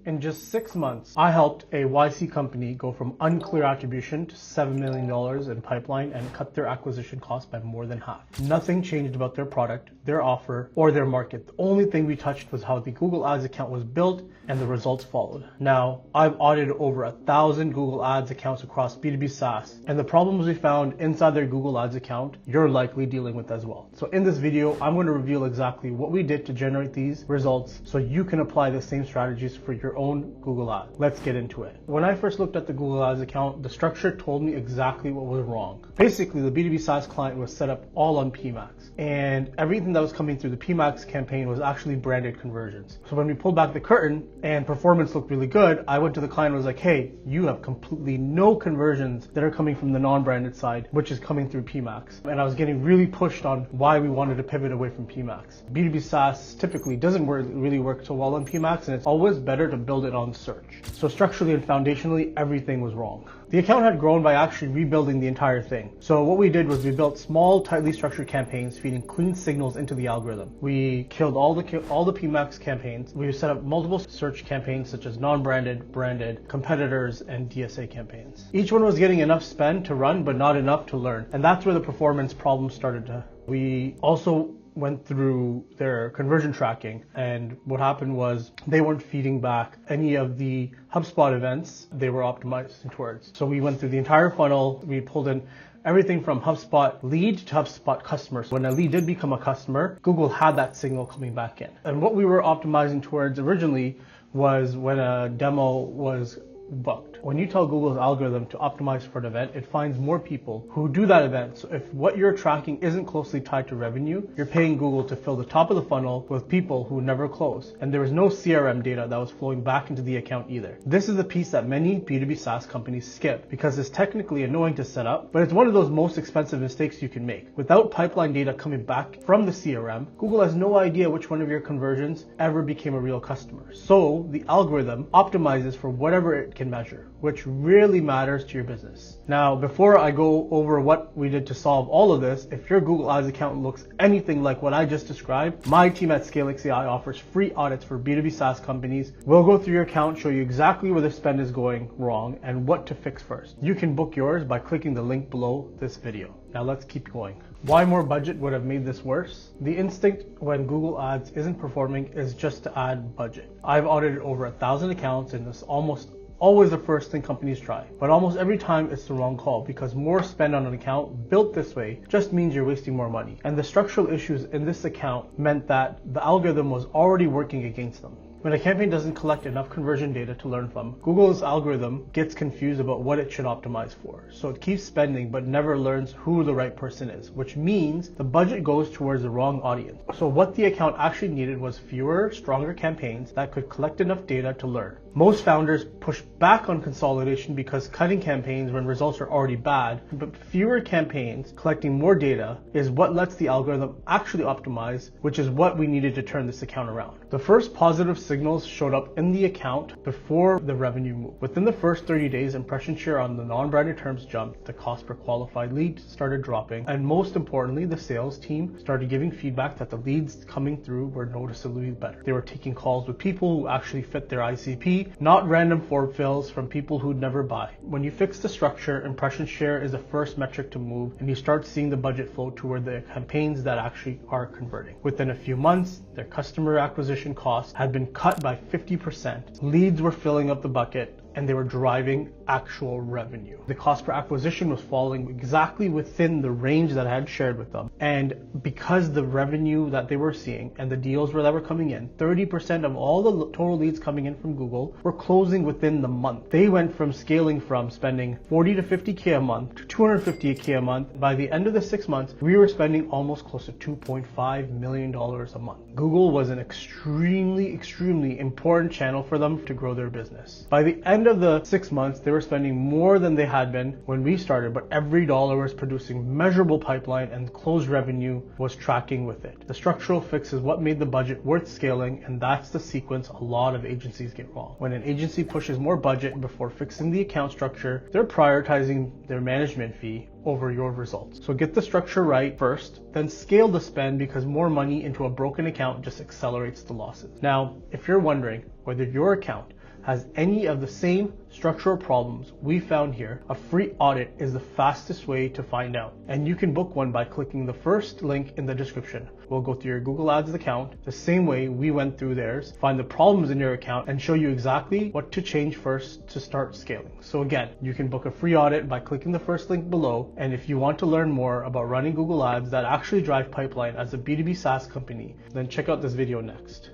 In just 6 months, I helped a YC company go from unclear attribution to $7 million in pipeline and cut their acquisition cost by more than half. Nothing changed about their product, their offer, or their market. The only thing we touched was how the Google Ads account was built and the results followed. Now, I've audited over 1,000 Google Ads accounts across B2B SaaS, and the problems we found inside their Google Ads account, you're likely dealing with as well. So in this video, I'm going to reveal exactly what we did to generate these results so you can apply the same strategies for your own Google Ads. Let's get into it. When I first looked at the Google Ads account, the structure told me exactly what was wrong. Basically, the B2B SaaS client was set up all on PMAX, and everything that was coming through the PMAX campaign was actually branded conversions. So when we pulled back the curtain and performance looked really good, I went to the client and was like, hey, you have completely no conversions that are coming from the non-branded side, which is coming through PMAX. And I was getting really pushed on why we wanted to pivot away from PMAX. B2B SaaS typically doesn't really work so well on PMAX, and it's always better to build it on search. So structurally and foundationally, everything was wrong. The account had grown by actually rebuilding the entire thing. So what we did was we built small, tightly structured campaigns feeding clean signals into the algorithm. We killed all the PMAX campaigns. We set up multiple search campaigns such as non-branded, branded, competitors, and DSA campaigns. Each one was getting enough spend to run, but not enough to learn. And that's where the performance problems started. We also went through their conversion tracking, and what happened was they weren't feeding back any of the HubSpot events they were optimizing towards. So we went through the entire funnel. We pulled in everything from HubSpot lead to HubSpot customers. When a lead did become a customer, Google had that signal coming back in. And what we were optimizing towards originally was when a demo was booked. When you tell Google's algorithm to optimize for an event, it finds more people who do that event. So if what you're tracking isn't closely tied to revenue, you're paying Google to fill the top of the funnel with people who never close. And there was no CRM data that was flowing back into the account either. This is the piece that many B2B SaaS companies skip because it's technically annoying to set up, but it's one of those most expensive mistakes you can make. Without pipeline data coming back from the CRM, Google has no idea which one of your conversions ever became a real customer. So the algorithm optimizes for whatever it can measure, which really matters to your business. Now, before I go over what we did to solve all of this, if your Google Ads account looks anything like what I just described, my team at ScaleXAI offers free audits for B2B SaaS companies. We'll go through your account, show you exactly where the spend is going wrong and what to fix first. You can book yours by clicking the link below this video. Now let's keep going. Why more budget would have made this worse? The instinct when Google Ads isn't performing is just to add budget. I've audited over 1,000 accounts, and this almost always the first thing companies try, but almost every time it's the wrong call because more spend on an account built this way just means you're wasting more money. And the structural issues in this account meant that the algorithm was already working against them. When a campaign doesn't collect enough conversion data to learn from, Google's algorithm gets confused about what it should optimize for. So it keeps spending but never learns who the right person is, which means the budget goes towards the wrong audience. So what the account actually needed was fewer, stronger campaigns that could collect enough data to learn. Most founders push back on consolidation because cutting campaigns when results are already bad, but fewer campaigns collecting more data is what lets the algorithm actually optimize, which is what we needed to turn this account around. The first positive signals showed up in the account before the revenue moved. Within the first 30 days, impression share on the non-branded terms jumped, the cost per qualified lead started dropping, and most importantly, the sales team started giving feedback that the leads coming through were noticeably better. They were taking calls with people who actually fit their ICP, not random form fills from people who'd never buy. When you fix the structure, impression share is the first metric to move, and you start seeing the budget flow toward the campaigns that actually are converting. Within a few months, their customer acquisition costs had been cut by 50%. Leads were filling up the bucket, and they were driving actual revenue. The cost per acquisition was falling exactly within the range that I had shared with them. And because the revenue that they were seeing and the deals that were coming in, 30% of all the total leads coming in from Google were closing within the month. They went from scaling from spending 40 to 50K a month to 250K a month. By the end of the 6 months, we were spending almost close to $2.5 million a month. Google was an extremely important channel for them to grow their business. By the end of the 6 months, they were spending more than they had been when we started, but every dollar was producing measurable pipeline and closed revenue was tracking with it. The structural fix is what made the budget worth scaling, and that's the sequence a lot of agencies get wrong. When an agency pushes more budget before fixing the account structure, they're prioritizing their management fee over your results. So get the structure right first, then scale the spend because more money into a broken account just accelerates the losses. Now, if you're wondering whether your account has any of the same structural problems we found here, a free audit is the fastest way to find out. And you can book one by clicking the first link in the description. We'll go through your Google Ads account the same way we went through theirs, find the problems in your account, and show you exactly what to change first to start scaling. So again, you can book a free audit by clicking the first link below. And if you want to learn more about running Google Ads that actually drive pipeline as a B2B SaaS company, then check out this video next.